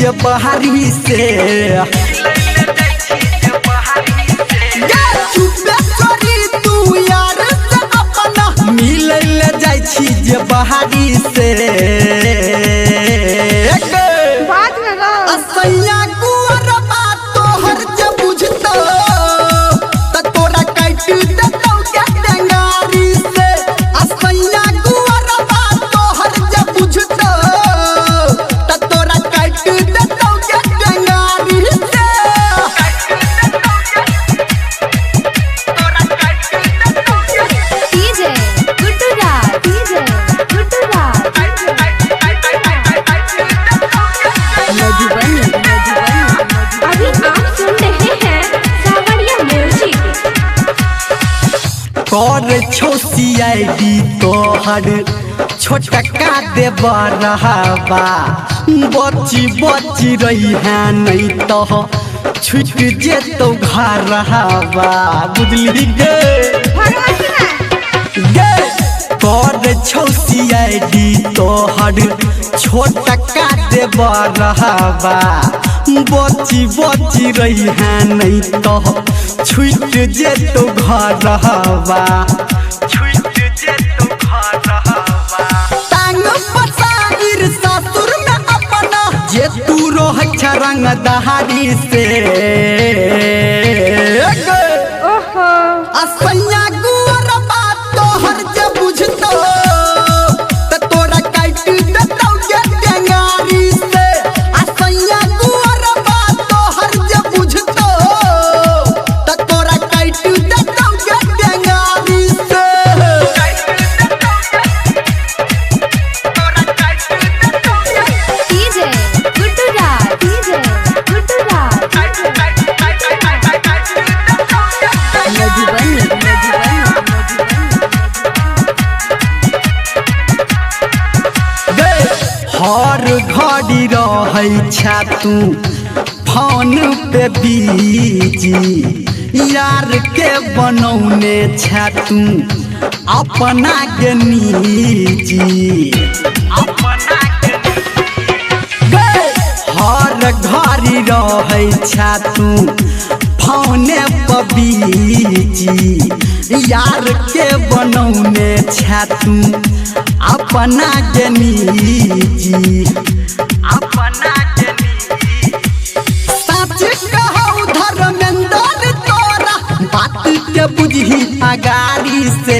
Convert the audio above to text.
जे बहारी से तू यार से अपना मिले ले जाई छी जे बहारी से बात में ना असैया कुंवर बात तोहर जे बुझतो त तोरा काट देतौ के टेंगारी से असैया कुंवर बात तोहर जे बुझतो त तोरा काट देतौ के टेंगारी से डीजे गुड्डू राज डीजे गुड्डू राज मधुबनी अभी आप सुन रहे हैं सावरिया म्यूजिक। कर छो सीआईडी तोहर छोटका देव रहबा बची बची रही है नहीं तो छुट जेतो घर रहबा बुझली गे कर छो सीआईडी तोहर छोटका देव रहबा बची बची रही है नहीं तो छुट जेतो घर रहबा टांग पसाइर ससुर में अपना जे तू रोह रंग दहाड़ी से ओहो असैया गुवर बात तोहर जे बुझतो त तोरा काट देतौ के टेंगारी से असैया गुवर बात तोहर जे बुझतो त तोरा काट देतौ के टेंगारी से डीजे गुड्डू राज डीजे गुड्डू राज मधुबनी हर घड़ी रहै छा तू फोन पे बीजी यार के बनौने छा तू अपना के निजी हर घड़ी रहै छा तू फोने पे बीजी यार के बनौने छा तू अपना के निजी सच कहौ धर्मेंद्र तोरा बात के बुझही अगारी से